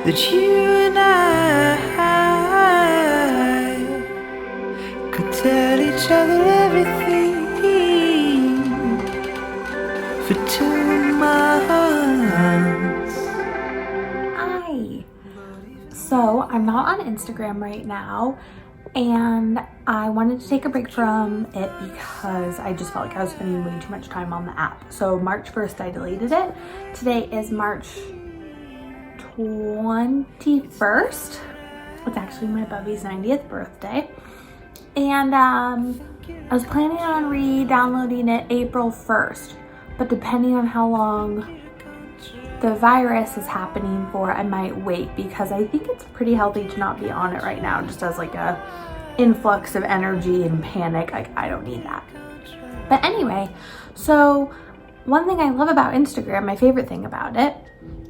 that you and I could tell each other everything for 2 months. Hi. So I'm not on Instagram right now, and I wanted to take a break from it because I just felt like I was spending way too much time on the app. So March 1st, I deleted it. Today is March 21st. It's actually my bubby's 90th birthday. And I was planning on re-downloading it April 1st, but depending on how long the virus is happening for, I might wait, because I think it's pretty healthy to not be on it right now, just as like a influx of energy and panic. Like, I don't need that. But anyway, so one thing I love about Instagram, my favorite thing about it,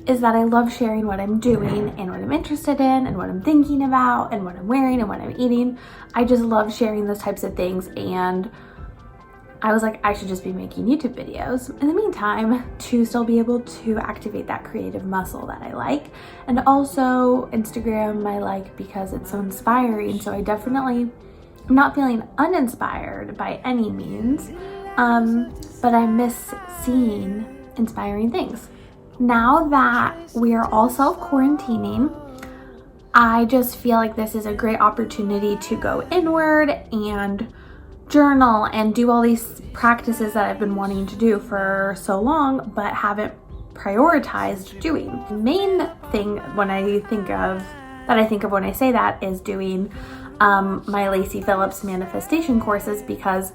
is that I love sharing what I'm doing and what I'm interested in and what I'm thinking about and what I'm wearing and what I'm eating. I just love sharing those types of things, and I was like, I should just be making YouTube videos in the meantime to still be able to activate that creative muscle that I like. And also Instagram I like because it's so inspiring. So I definitely am not feeling uninspired by any means, but I miss seeing inspiring things. Now that we are all self-quarantining, I just feel like this is a great opportunity to go inward and journal and do all these practices that I've been wanting to do for so long but haven't prioritized doing. The main thing when I think of when I say that is doing my Lacey Phillips manifestation courses, because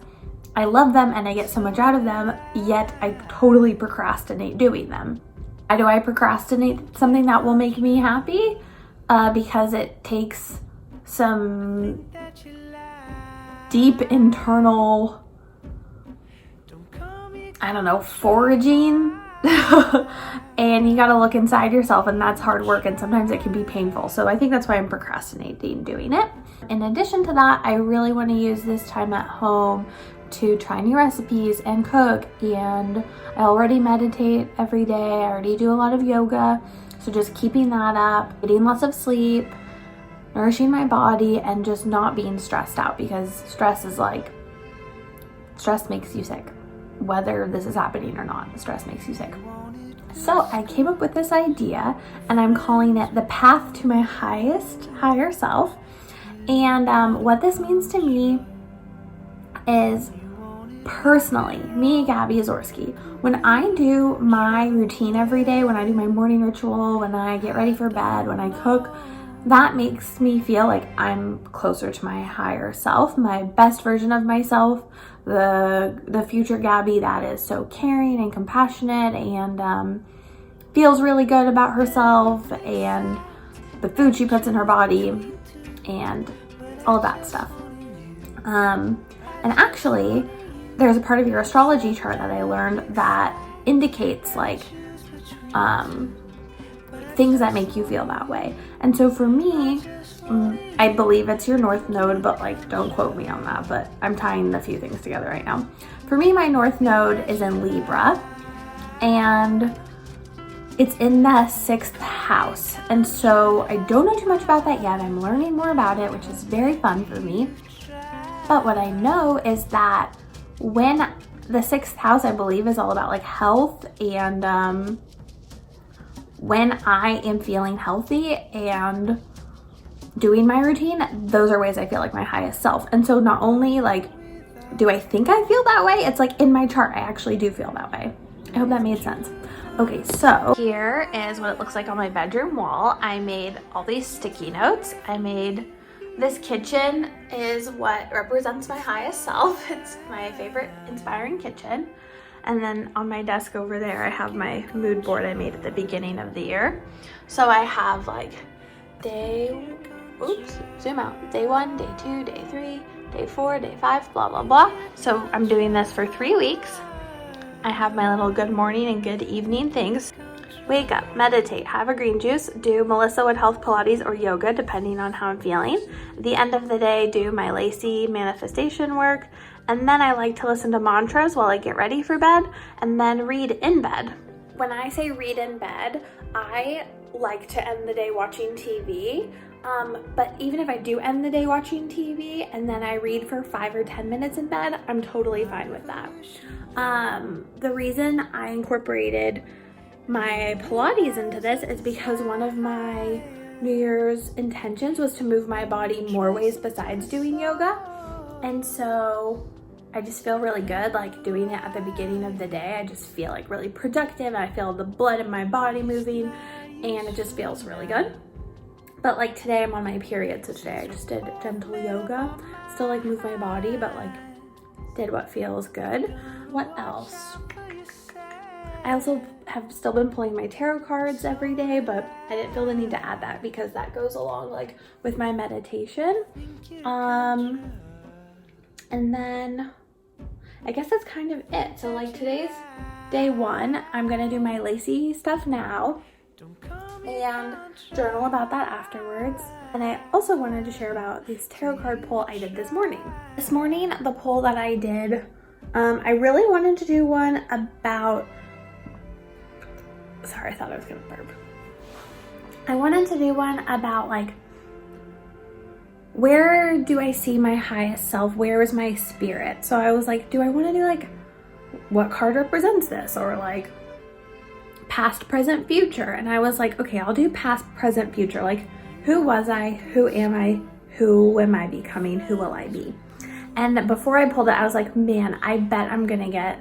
I love them and I get so much out of them, yet I totally procrastinate doing them. Why do I procrastinate something that will make me happy? Because it takes some deep internal, I don't know, foraging. And you gotta look inside yourself, and that's hard work, and sometimes it can be painful. So I think that's why I'm procrastinating doing it. In addition to that, I really want to use this time at home to try new recipes and cook, and I already meditate every day. I already do a lot of yoga, so just keeping that up, getting lots of sleep, nourishing my body, and just not being stressed out, because stress makes you sick. Whether this is happening or not, stress makes you sick. So I came up with this idea, and I'm calling it the path to my higher self. And what this means to me is, personally, me, Gaby Azorsky, when I do my routine every day, when I do my morning ritual, when I get ready for bed, when I cook, that makes me feel like I'm closer to my higher self, my best version of myself, the future Gaby that is so caring and compassionate and feels really good about herself and the food she puts in her body and all of that stuff. And actually, there's a part of your astrology chart that I learned that indicates like things that make you feel that way. And so for me, I believe it's your North Node, but like, don't quote me on that, but I'm tying a few things together right now. For me, my North Node is in Libra, and it's in the 6th house. And so I don't know too much about that yet. I'm learning more about it, which is very fun for me. But what I know is that when the 6th house, I believe, is all about like health, and when I am feeling healthy and doing my routine, those are ways I feel like my highest self. And so not only like do I think I feel that way, it's like in my chart I actually do feel that way. I hope that made sense. Okay, so here is what it looks like on my bedroom wall. I made all these sticky notes. I made this kitchen is what represents my highest self. It's my favorite inspiring kitchen. And then on my desk over there, I have my mood board I made at the beginning of the year. So I have like day 1, day 2, day 3, day 4, day 5, blah, blah, blah. So I'm doing this for 3 weeks. I have my little good morning and good evening things. Wake up, meditate, have a green juice, do Melissa Wood Health Pilates or yoga, depending on how I'm feeling. At the end of the day, do my Lacey manifestation work. And then I like to listen to mantras while I get ready for bed, and then read in bed. When I say read in bed, I like to end the day watching TV. But even if I do end the day watching TV and then I read for 5 or 10 minutes in bed, I'm totally fine with that. The reason I incorporated my Pilates into this is because one of my New Year's intentions was to move my body more ways besides doing yoga. And so I just feel really good like doing it at the beginning of the day. I just feel like really productive. I feel the blood in my body moving and it just feels really good. But like today I'm on my period, so today I just did gentle yoga. Still like move my body, but like did what feels good. What else? I also have still been pulling my tarot cards every day, but I didn't feel the need to add that because that goes along like with my meditation. And then I guess that's kind of it. So like today's day 1. I'm gonna do my Lacey stuff now and journal about that afterwards. And I also wanted to share about this tarot card pull I did this morning. This morning, the pull that I did, I really wanted to do one about, sorry, I thought I was gonna burp. I wanted to do one about like, where do I see my highest self? Where is my spirit? So I was like, do I want to do like, what card represents this? Or like past, present, future. And I was like, okay, I'll do past, present, future. Like, who was I? Who am I? Who am I becoming? Who will I be? And before I pulled it, I was like, man, I bet I'm gonna get,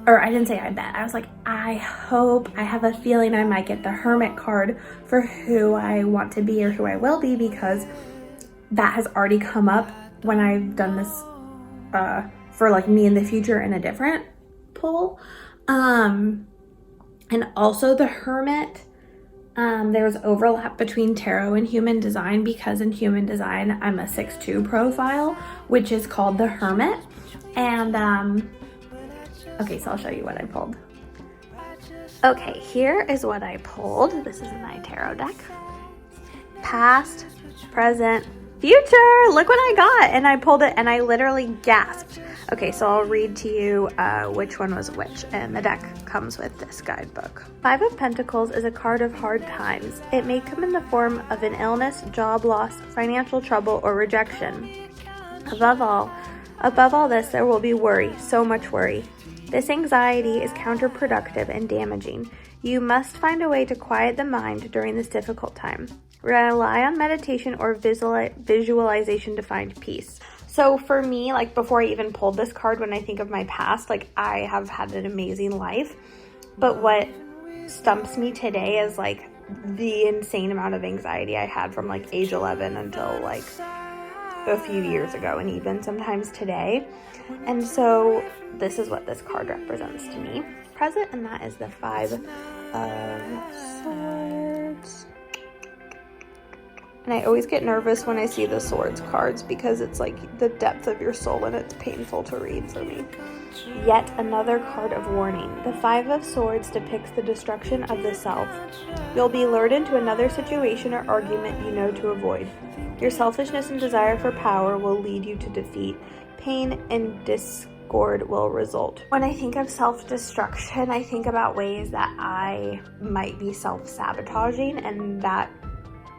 or I didn't say I bet. I was like, I hope, I have a feeling I might get the Hermit card for who I want to be or who I will be, because that has already come up when I've done this for like me in the future in a different pull. And also the Hermit, there's overlap between tarot and human design, because in human design, I'm a 6'2" profile, which is called the Hermit. And okay, so I'll show you what I pulled. Okay, here is what I pulled. This is my tarot deck. Past, present, future. Look what I got. And I pulled it and I literally gasped. Okay, so I'll read to you which one was which. And the deck comes with this guidebook. 5 of Pentacles is a card of hard times. It may come in the form of an illness, job loss, financial trouble, or rejection. Above all this, there will be worry, so much worry. This anxiety is counterproductive and damaging. You must find a way to quiet the mind during this difficult time. Rely on meditation or visualization to find peace. So for me, like before I even pulled this card, when I think of my past, like I have had an amazing life. But what stumps me today is like the insane amount of anxiety I had from like age 11 until like a few years ago, and even sometimes today. And so this is what this card represents to me. Present, and that is the 5 of Swords. And I always get nervous when I see the Swords cards because it's like the depth of your soul and it's painful to read for me. Yet another card of warning. The 5 of Swords depicts the destruction of the self. You'll be lured into another situation or argument you know to avoid. Your selfishness and desire for power will lead you to defeat. Pain and discord will result. When I think of self-destruction, I think about ways that I might be self-sabotaging, and that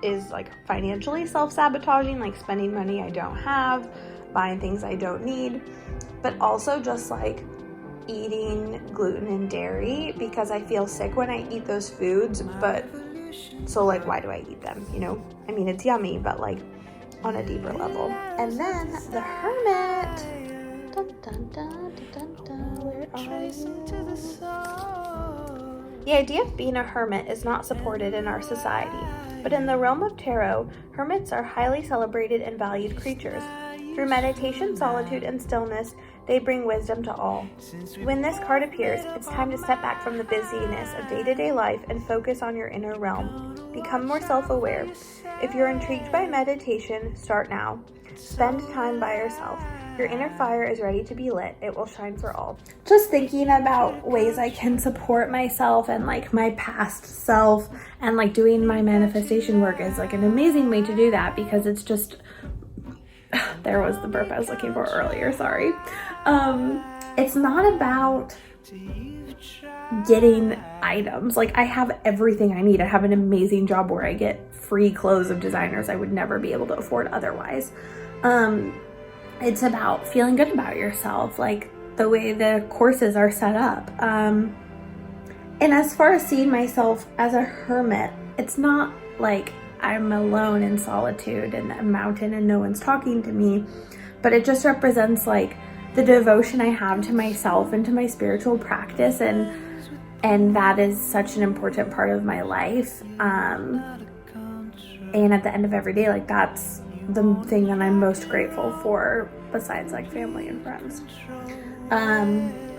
is like financially self-sabotaging, like spending money I don't have, buying things I don't need, but also just like eating gluten and dairy because I feel sick when I eat those foods. But so like, why do I eat them? You know, I mean, it's yummy, but like on a deeper level. And then the Hermit. Dun, dun, dun, dun, dun, dun. Where are you? The idea of being a hermit is not supported in our society, but in the realm of tarot, hermits are highly celebrated and valued creatures. Through meditation, solitude, and stillness, they bring wisdom to all. When this card appears, it's time to step back from the busyness of day-to-day life and focus on your inner realm. Become more self-aware. If you're intrigued by meditation, start now. Spend time by yourself. Your inner fire is ready to be lit. It will shine for all. Just thinking about ways I can support myself and like my past self, and like doing my manifestation work is like an amazing way to do that, because it's just, there was the burp I was looking for earlier, sorry. It's not about getting items. Like, I have everything I need. I have an amazing job where I get free clothes of designers I would never be able to afford otherwise. It's about feeling good about yourself, like the way the courses are set up. And as far as seeing myself as a hermit, it's not like I'm alone in solitude in a mountain and no one's talking to me, but it just represents like the devotion I have to myself and to my spiritual practice, and that is such an important part of my life. And at the end of every day, like, that's the thing that I'm most grateful for, besides like family and friends.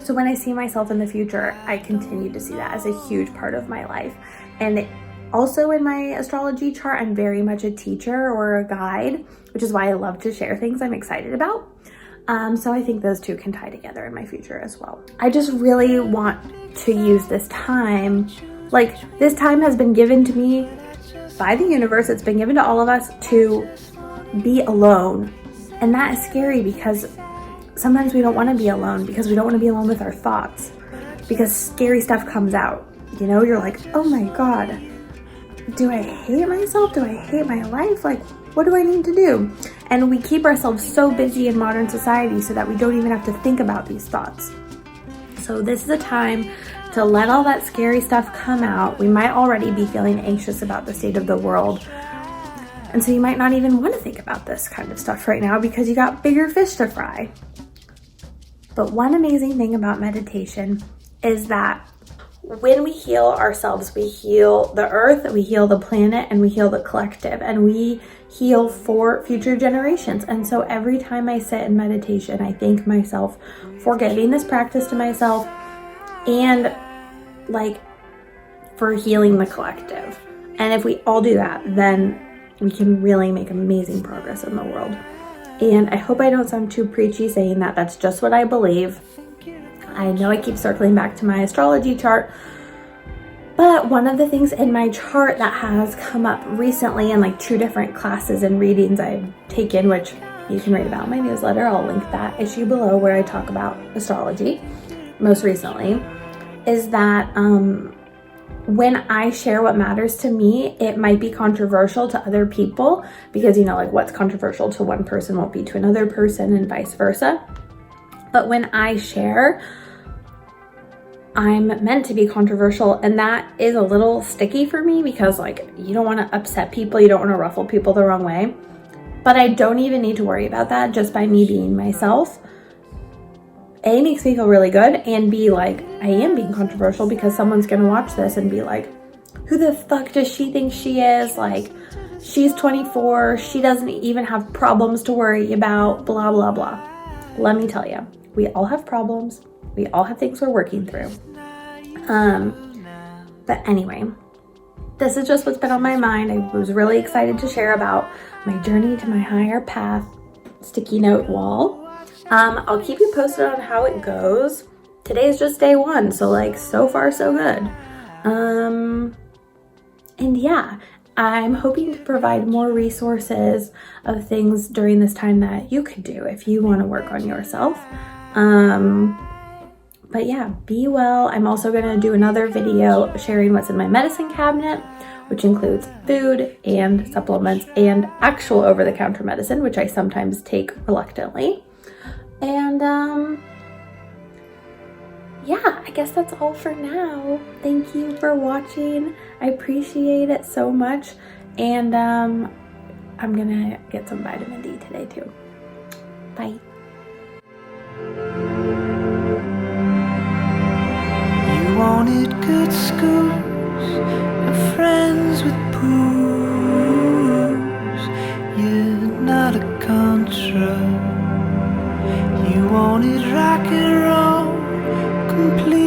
So when I see myself in the future, I continue to see that as a huge part of my life. And also in my astrology chart, I'm very much a teacher or a guide, which is why I love to share things I'm excited about. So I think those two can tie together in my future as well. I just really want to use this time, like, this time has been given to me by the universe. It's been given to all of us to be alone. And that is scary, because sometimes we don't want to be alone, because we don't want to be alone with our thoughts, because scary stuff comes out. You know, you're like, oh my God, do I hate myself? Do I hate my life? Like, what do I need to do? And we keep ourselves so busy in modern society so that we don't even have to think about these thoughts. So this is a time to let all that scary stuff come out. We might already be feeling anxious about the state of the world. And so you might not even want to think about this kind of stuff right now because you got bigger fish to fry. But one amazing thing about meditation is that when we heal ourselves, we heal the earth, we heal the planet, and we heal the collective, and we heal for future generations. And so every time I sit in meditation, I thank myself for giving this practice to myself and like for healing the collective. And if we all do that, then we can really make amazing progress in the world. And I hope I don't sound too preachy saying that. That's just what I believe. I know I keep circling back to my astrology chart, but one of the things in my chart that has come up recently in like 2 different classes and readings I've taken, which you can read about in my newsletter, I'll link that issue below where I talk about astrology most recently, is that when I share what matters to me, it might be controversial to other people because, you know, like what's controversial to one person won't be to another person and vice versa. But when I share, I'm meant to be controversial, and that is a little sticky for me because, like, you don't want to upset people, you don't want to ruffle people the wrong way. But I don't even need to worry about that just by me being myself. A, makes me feel really good, and B, like, I am being controversial because someone's gonna watch this and be like, who the fuck does she think she is? Like, she's 24, she doesn't even have problems to worry about, blah, blah, blah. Let me tell you, we all have problems. We all have things we're working through. But anyway, this is just what's been on my mind. I was really excited to share about my journey to my higher path sticky note wall. I'll keep you posted on how it goes. Today is just day 1, so like so far so good. And yeah, I'm hoping to provide more resources of things during this time that you could do if you want to work on yourself. But yeah, be well. I'm also going to do another video sharing what's in my medicine cabinet, which includes food and supplements and actual over-the-counter medicine, which I sometimes take reluctantly. And yeah, I guess that's all for now. Thank you for watching. I appreciate it so much. And I'm gonna get some vitamin D today too. Bye. You wanted good schools and friends with pools. You're not a contra. You wanted rock and roll, complete.